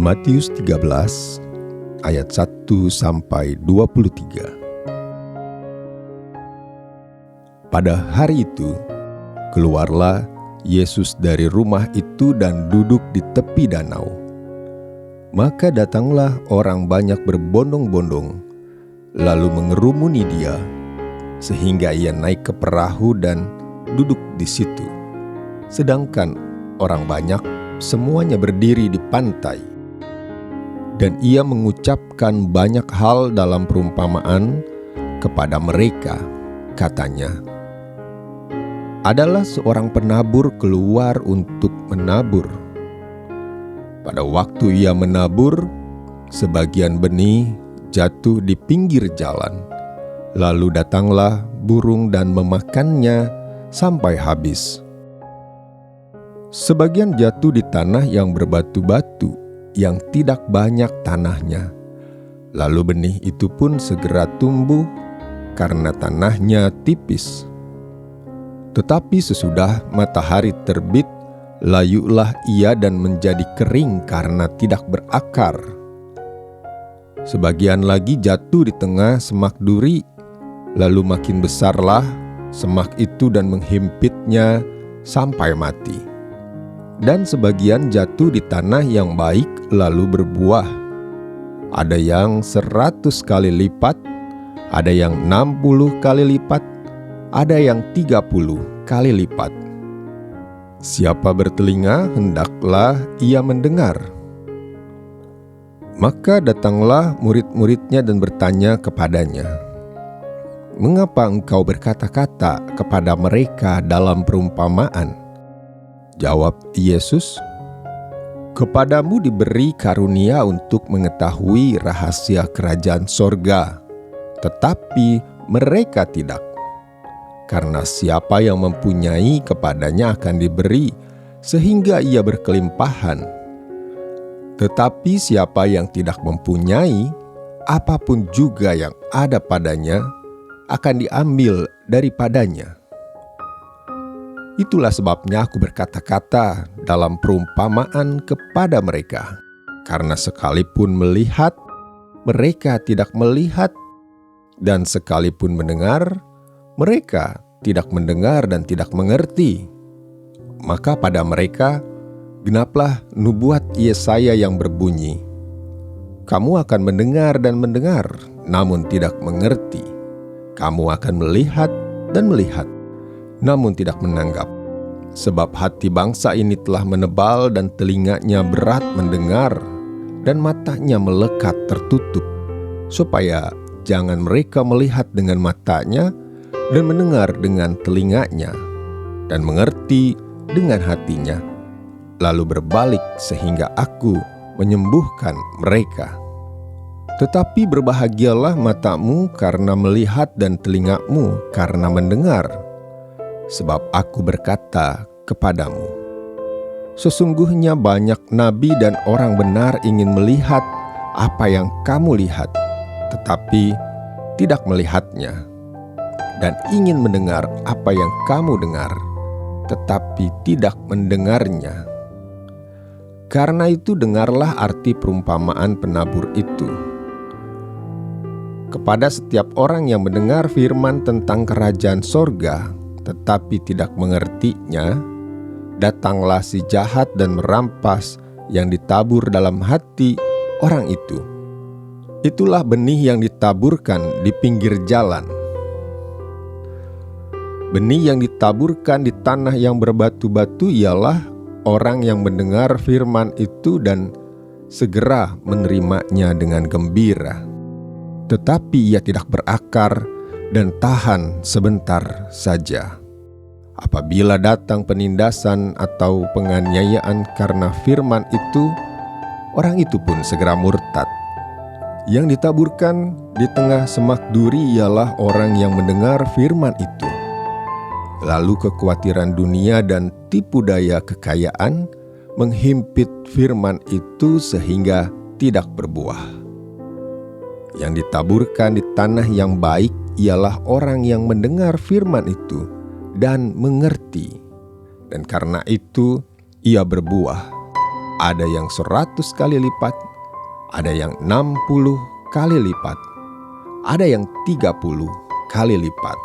Matius 13 ayat 1 sampai 23. Pada hari itu, keluarlah Yesus dari rumah itu dan duduk di tepi danau. Maka datanglah orang banyak berbondong-bondong, lalu mengerumuni dia, sehingga ia naik ke perahu dan duduk di situ. Sedangkan orang banyak semuanya berdiri di pantai. Dan ia mengucapkan banyak hal dalam perumpamaan kepada mereka. Katanya, adalah seorang penabur keluar untuk menabur. Pada waktu ia menabur, sebagian benih jatuh di pinggir jalan. Lalu datanglah burung dan memakannya sampai habis. Sebagian jatuh di tanah yang berbatu-batu, yang tidak banyak tanahnya. Lalu benih itu pun segera tumbuh karena tanahnya tipis. Tetapi sesudah matahari terbit, layulah ia dan menjadi kering karena tidak berakar. Sebagian lagi jatuh di tengah semak duri, lalu makin besarlah semak itu dan menghimpitnya sampai mati. Dan sebagian jatuh di tanah yang baik lalu berbuah. Ada yang 100 kali lipat, ada yang 60 kali lipat, ada yang 30 kali lipat. Siapa bertelinga, hendaklah ia mendengar. Maka datanglah murid-muridnya dan bertanya kepadanya, mengapa engkau berkata-kata kepada mereka dalam perumpamaan? Jawab Yesus, kepadamu diberi karunia untuk mengetahui rahasia kerajaan sorga, tetapi mereka tidak. Karena siapa yang mempunyai kepadanya akan diberi, sehingga ia berkelimpahan. Tetapi siapa yang tidak mempunyai, apapun juga yang ada padanya, akan diambil daripadanya. Itulah sebabnya aku berkata-kata dalam perumpamaan kepada mereka, karena sekalipun melihat, mereka tidak melihat, dan sekalipun mendengar, mereka tidak mendengar dan tidak mengerti. Maka pada mereka genaplah nubuat Yesaya yang berbunyi, kamu akan mendengar dan mendengar, namun tidak mengerti. Kamu akan melihat dan melihat, namun tidak menanggap. Sebab hati bangsa ini telah menebal dan telinganya berat mendengar, dan matanya melekat tertutup, supaya jangan mereka melihat dengan matanya, dan mendengar dengan telinganya, dan mengerti dengan hatinya, lalu berbalik sehingga aku menyembuhkan mereka. Tetapi berbahagialah matamu karena melihat dan telingamu karena mendengar. Sebab aku berkata kepadamu, sesungguhnya banyak nabi dan orang benar ingin melihat apa yang kamu lihat, tetapi tidak melihatnya, dan ingin mendengar apa yang kamu dengar, tetapi tidak mendengarnya. Karena itu dengarlah arti perumpamaan penabur itu. Kepada setiap orang yang mendengar firman tentang kerajaan sorga, tetapi tidak mengertinya, datanglah si jahat dan merampas yang ditabur dalam hati orang itu. Itulah benih yang ditaburkan di pinggir jalan. Benih yang ditaburkan di tanah yang berbatu-batu ialah orang yang mendengar firman itu dan segera menerimanya dengan gembira. Tetapi ia tidak berakar dan tahan sebentar saja. Apabila datang penindasan atau penganiayaan karena firman itu, orang itu pun segera murtad. Yang ditaburkan di tengah semak duri ialah orang yang mendengar firman itu. Lalu kekhawatiran dunia dan tipu daya kekayaan menghimpit firman itu sehingga tidak berbuah. Yang ditaburkan di tanah yang baik ialah orang yang mendengar firman itu dan mengerti, dan karena itu ia berbuah, ada yang 100 kali lipat, ada yang 60 kali lipat, ada yang 30 kali lipat.